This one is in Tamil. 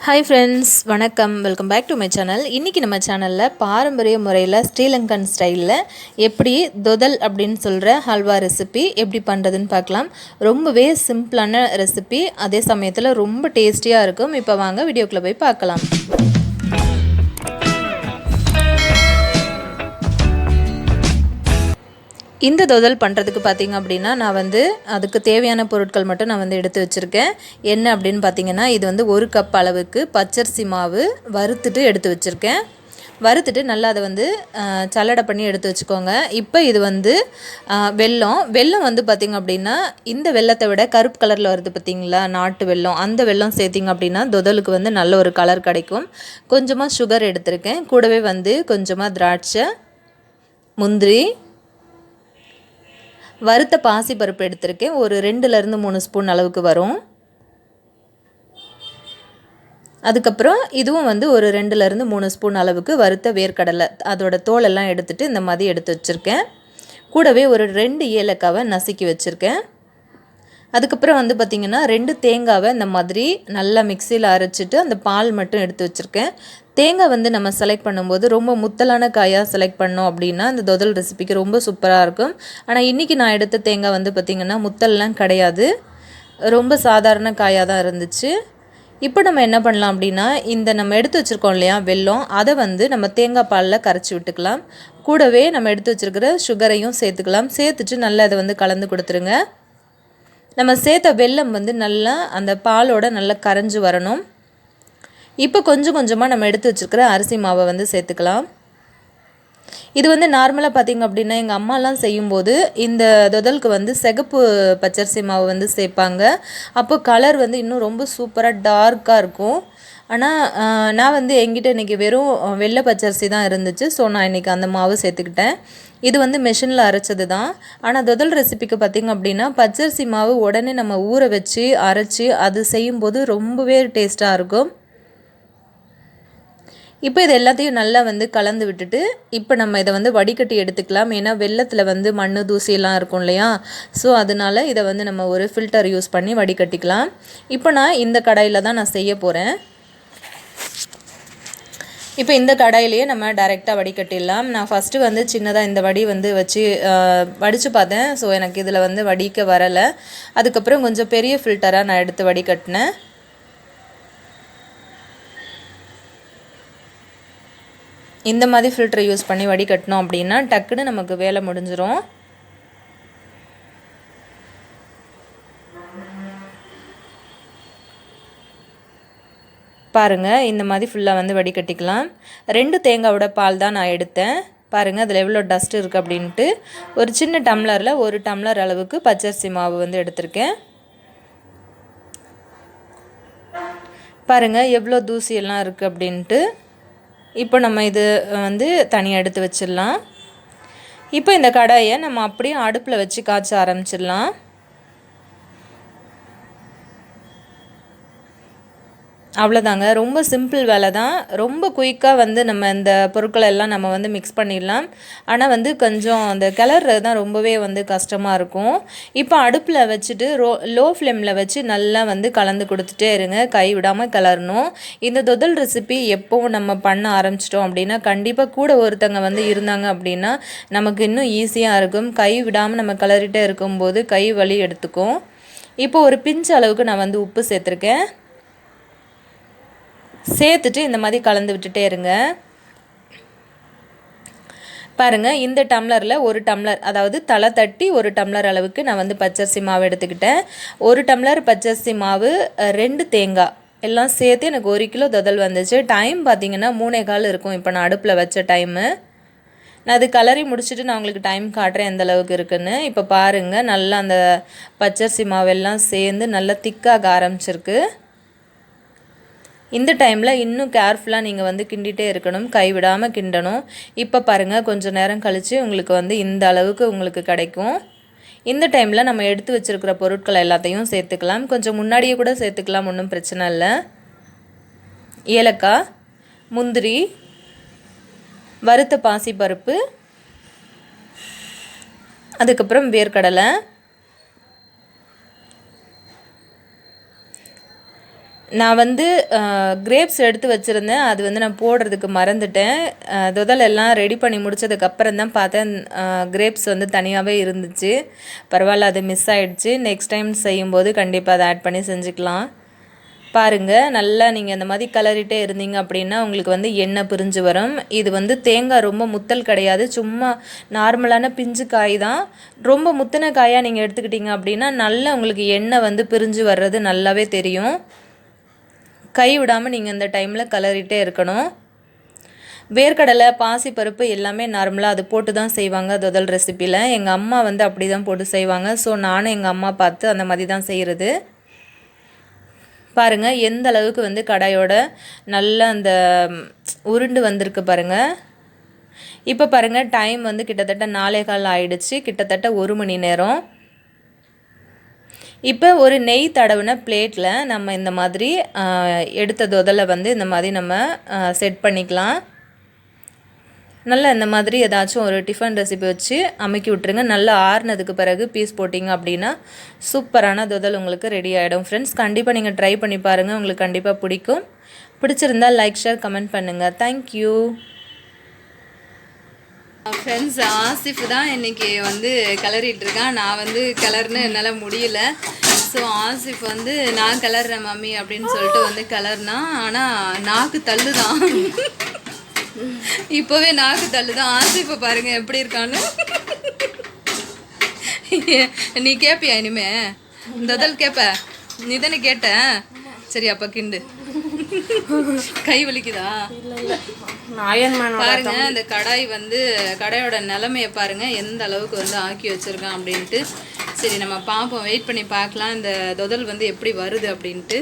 Hi friends, வணக்கம். Welcome back to my channel. இன்றைக்கி நம்ம சேனலில் பாரம்பரிய முறையில் ஸ்ரீலங்கன் ஸ்டைலில் எப்படி தொதல் அப்படின்னு சொல்கிற ஹல்வா ரெசிபி எப்படி பண்ணுறதுன்னு பார்க்கலாம். ரொம்பவே சிம்பிளான ரெசிபி, அதே சமயத்தில் ரொம்ப டேஸ்டியாக இருக்கும். இப்போ வாங்க வீடியோக்குள்ளே போய் பார்க்கலாம். இந்த தொதல் பண்ணுறதுக்கு பார்த்திங்க அப்படின்னா நான் அதுக்கு தேவையான பொருட்கள் மட்டும் நான் எடுத்து வச்சுருக்கேன். என்ன அப்படின்னு பார்த்திங்கன்னா, இது 1 கப் அளவுக்கு பச்சரிசி மாவு வறுத்துட்டு எடுத்து வச்சுருக்கேன். வறுத்துட்டு நல்லா அதை சல்லடை பண்ணி எடுத்து வச்சுக்கோங்க. இப்போ இது வெல்லம் பார்த்திங்க அப்படின்னா, இந்த வெல்லத்தை விட கருப்பு கலரில் வருது பார்த்திங்களா, நாட்டு வெல்லம். அந்த வெல்லம் சேர்த்திங்க அப்படின்னா தொதலுக்கு நல்ல ஒரு கலர் கிடைக்கும். கொஞ்சமாக சுகர் எடுத்திருக்கேன். கூடவே கொஞ்சமாக திராட்சை, முந்திரி, வறுத்த பாசி பருப்பு எடுத்திருக்கேன். ஒரு 2லேருந்து 3 ஸ்பூன் அளவுக்கு வரும். அதுக்கப்புறம் இதுவும் ஒரு 2லேருந்து 3 ஸ்பூன் அளவுக்கு வறுத்த வேர்க்கடலை, அதோட தோலெல்லாம் எடுத்துகிட்டு இந்த மாதிரி எடுத்து வச்சுருக்கேன். கூடவே ஒரு 2 ஏலக்காவை நசுக்கி வச்சுருக்கேன். அதுக்கப்புறம் பார்த்திங்கன்னா 2 தேங்காவை இந்த மாதிரி நல்லா மிக்சியில் அரைச்சிட்டு அந்த பால் மட்டும் எடுத்து வச்சுருக்கேன். தேங்காய் நம்ம செலக்ட் பண்ணும்போது ரொம்ப முத்தலான காயாக செலக்ட் பண்ணோம் அப்படின்னா இந்த தொதல் ரெசிபிக்கு ரொம்ப சூப்பராக இருக்கும். ஆனால் இன்றைக்கி நான் எடுத்த தேங்காய் பார்த்திங்கன்னா முத்தல்லாம் கிடையாது, ரொம்ப சாதாரண காயாக தான் இருந்துச்சு. இப்போ நம்ம என்ன பண்ணலாம் அப்படின்னா, இந்த நம்ம எடுத்து வச்சுருக்கோம் இல்லையா வெல்லம், அதை நம்ம தேங்காய் பாலில் கரைச்சி விட்டுக்கலாம். கூடவே நம்ம எடுத்து வச்சுருக்கிற சுகரையும் சேர்த்துக்கலாம். சேர்த்துட்டு நல்லா அதை கலந்து கொடுத்துருங்க. நம்ம சேர்த்த வெல்லம் நல்லா அந்த பாலோட நல்லா கரைஞ்சி வரணும். இப்போ கொஞ்சம் கொஞ்சமாக நம்ம எடுத்து வச்சுருக்கிற அரிசி மாவை சேர்த்துக்கலாம். இது நார்மலாக பார்த்திங்க அப்படின்னா எங்கள் அம்மாலாம் செய்யும்போது இந்த தொதலுக்கு சிகப்பு பச்சரிசி மாவு சேர்ப்பாங்க. அப்போ கலர் இன்னும் ரொம்ப சூப்பராக டார்க்காக இருக்கும். ஆனால் நான் என்கிட்ட இன்றைக்கி வெறும் வெள்ளை பச்சரிசி தான் இருந்துச்சு. ஸோ நான் இன்றைக்கி அந்த மாவு சேர்த்துக்கிட்டேன். இது மெஷினில் அரைச்சது தான். ஆனால் தொதல் ரெசிபிக்கு பார்த்திங்க அப்படின்னா பச்சரிசி மாவு உடனே நம்ம ஊற வச்சு அரைச்சி அது செய்யும்போது ரொம்பவே டேஸ்ட்டாக இருக்கும். இப்போ இது எல்லாத்தையும் நல்லா கலந்து விட்டுட்டு இப்போ நம்ம இதை வடிகட்டி எடுத்துக்கலாம். ஏன்னா வெல்லத்தில் மண் தூசியெல்லாம் இருக்கும் இல்லையா, ஸோ அதனால் இதை நம்ம ஒரு ஃபில்டர் யூஸ் பண்ணி வடிகட்டிக்கலாம். இப்போ நான் இந்த கடாயில் தான் நான் செய்ய போகிறேன். இப்போ இந்த கடாயிலேயே நம்ம டைரெக்டாக வடிகட்டிடலாம். நான் ஃபஸ்ட்டு சின்னதாக இந்த வடி வச்சு வடித்து பார்த்தேன். ஸோ எனக்கு இதில் வடிக்க வரலை. அதுக்கப்புறம் கொஞ்சம் பெரிய ஃபில்டராக நான் எடுத்து வடிகட்டினேன். இந்த மாதிரி ஃபில்டரை யூஸ் பண்ணி வடிகட்டினோம் அப்படின்னா டக்குன்னு நமக்கு வேலை முடிஞ்சிடும். பாருங்கள், இந்த மாதிரி ஃபுல்லாக வடிகட்டிக்கலாம். 2 தேங்காயோட பால் தான் நான் எடுத்தேன். பாருங்கள் அதில் எவ்வளோ டஸ்ட் இருக்குது அப்படின்ட்டு. ஒரு சின்ன டம்ளரில் 1 டம்ளர் அளவுக்கு பச்சரிசி மாவு எடுத்திருக்கேன். பாருங்கள் எவ்வளோ தூசியெல்லாம் இருக்குது அப்படின்ட்டு. இப்போ நம்ம இது தனியாக எடுத்து வச்சிடலாம். இப்போ இந்த கடாயை நம்ம அப்படியே அடுப்பில் வச்சு காய்ச்ச ஆரம்பிச்சிடலாம். அவ்வளோதாங்க, ரொம்ப சிம்பிள் வேலை தான். ரொம்ப குயிக்காக நம்ம இந்த பொருட்களை எல்லாம் நம்ம மிக்ஸ் பண்ணிடலாம். ஆனால் கொஞ்சம் அந்த கிளறது தான் ரொம்பவே கஷ்டமாக இருக்கும். இப்போ அடுப்பில் வச்சுட்டு லோ ஃப்ளேமில் வச்சு நல்லா கலந்து கொடுத்துட்டே இருங்க, கை விடாமல் கிளறணும். இந்த தொதல் ரெசிபி எப்போவும் நம்ம பண்ண ஆரம்பிச்சிட்டோம் அப்படின்னா கண்டிப்பாக கூட ஒருத்தங்க இருந்தாங்க அப்படின்னா நமக்கு இன்னும் ஈஸியாக இருக்கும். கை விடாமல் நம்ம கிளறிட்டே இருக்கும்போது கை வலி எடுத்துக்கும். இப்போ ஒரு பிஞ்ச் அளவுக்கு நான் உப்பு சேர்த்துருக்கேன். சேர்த்துட்டு இந்த மாதிரி கலந்து விட்டுட்டே இருங்க. பாருங்கள், இந்த டம்ளரில் 1 டம்ளர், அதாவது தலை தட்டி 1 டம்ளர் அளவுக்கு நான் பச்சரிசி மாவு எடுத்துக்கிட்டேன். 1 டம்ளர் பச்சரிசி மாவு, 2 தேங்காய் எல்லாம் சேர்த்து எனக்கு 1 கிலோ தொதல் வந்துச்சு. டைம் பார்த்திங்கன்னா 3:15 இருக்கும். இப்போ நான் அடுப்பில் வச்ச டைமு. நான் அது கலரி முடிச்சுட்டு நான் உங்களுக்கு டைம் காட்டுறேன் எந்த அளவுக்கு இருக்குன்னு. இப்போ பாருங்கள், நல்லா அந்த பச்சரிசி மாவெல்லாம் சேர்ந்து நல்லா திக்காக ஆரம்பிச்சிருக்கு. இந்த டைமில் இன்னும் கேர்ஃபுல்லாக நீங்கள் கிண்டிகிட்டே இருக்கணும், கைவிடாமல் கிண்டணும். இப்போ பாருங்கள், கொஞ்சம் நேரம் கழித்து உங்களுக்கு இந்த அளவுக்கு உங்களுக்கு கிடைக்கும். இந்த டைமில் நம்ம எடுத்து வச்சுருக்கிற பொருட்களை எல்லாத்தையும் சேர்த்துக்கலாம். கொஞ்சம் முன்னாடியே கூட சேர்த்துக்கலாம், ஒன்றும் பிரச்சனை இல்லை. ஏலக்காய், முந்திரி, வறுத்த பாசிப்பருப்பு, அதுக்கப்புறம் வேர்க்கடலை, நான் வந்து கிரேப்ஸ் எடுத்து வச்சுருந்தேன், அது வந்து நான் போடுறதுக்கு மறந்துட்டேன். தொதல் எல்லாம் ரெடி பண்ணி முடிச்சதுக்கப்புறம் தான் பார்த்தேன் கிரேப்ஸ் வந்து தனியாகவே இருந்துச்சு. பரவாயில்ல, அது மிஸ் ஆகிடுச்சு. நெக்ஸ்ட் டைம் செய்யும்போது கண்டிப்பாக அதை ஆட் பண்ணி செஞ்சுக்கலாம். பாருங்கள், நல்லா நீங்கள் அந்த மாதிரி கலரிட்டே இருந்தீங்க அப்படின்னா உங்களுக்கு வந்து எண்ணெய் பிரிஞ்சு வரும். இது வந்து தேங்காய் ரொம்ப முத்தல் கிடையாது, சும்மா நார்மலான பிஞ்சு காய் தான். ரொம்ப முத்தின காயாக நீங்கள் எடுத்துக்கிட்டீங்க அப்படின்னா நல்லா உங்களுக்கு எண்ணெய் வந்து பிரிஞ்சு வர்றது நல்லாவே தெரியும். கை விடாமல் நீங்கள் இந்த டைமில் கலரிட்டே இருக்கணும். வேர்க்கடலை, பாசிப்பருப்பு எல்லாமே நார்மலாக அது போட்டு தான் செய்வாங்க தொதல் ரெசிப்பியில். எங்கள் அம்மா வந்து அப்படி தான் போட்டு செய்வாங்க. ஸோ நானும் எங்கள் அம்மா பார்த்து அந்த மாதிரி தான் செய்கிறது. பாருங்கள் எந்த அளவுக்கு வந்து கடாயோட நல்லா அந்த உருண்டு வந்திருக்கு பாருங்கள். இப்போ பாருங்கள் டைம் வந்து கிட்டத்தட்ட 4:15 ஆயிடுச்சு, கிட்டத்தட்ட 1 மணி நேரம். இப்போ ஒரு நெய் தடவின பிளேட்டில் நம்ம இந்த மாதிரி எடுத்த தொதலை வந்து இந்த மாதிரி நம்ம செட் பண்ணிக்கலாம். நல்லா இந்த மாதிரி ஏதாச்சும் ஒரு டிஃபன் ரெசிபி வச்சு அமைக்கி விட்ருங்க. நல்லா ஆறுனதுக்கு பிறகு பீஸ் போட்டிங்க அப்படின்னா சூப்பரான தொதல் உங்களுக்கு ரெடி ஆகிடும். ஃப்ரெண்ட்ஸ், கண்டிப்பாக நீங்கள் ட்ரை பண்ணி பாருங்கள், உங்களுக்கு கண்டிப்பாக பிடிக்கும். பிடிச்சிருந்தால் லைக், ஷேர், கமெண்ட் பண்ணுங்கள். Thank you friends. ஆசிஃப் தான் இன்றைக்கி வந்து கிளறிட்டுருக்கான். நான் வந்து கிளறுன்னு என்னால் முடியல. ஸோ ஆசிஃப் வந்து நான் கிளறேன் மம்மி அப்படின்னு சொல்லிட்டு வந்து கிளறுனா, ஆனால் நாக்கு தள்ளு தான். இப்போவே நாக்கு தள்ளு தான். ஆசிஃபை பாருங்கள் எப்படி இருக்கான்னு. நீ கேட்பியா இனிமே தொதல் கேட்ப? நீ தானே கேட்ட? சரி, அப்போ கிண்டு. கை வலிக்குதா? பாருங்க, அந்த கடாய் வந்து கடாயோட நிலைமையை பாருங்க எந்த அளவுக்கு வந்து ஆக்கி வச்சிருக்கான் அப்படின்ட்டு. சரி, நம்ம பார்ப்போம், வெயிட் பண்ணி பார்க்கலாம் இந்த தொதல் வந்து எப்படி வருது அப்படின்ட்டு.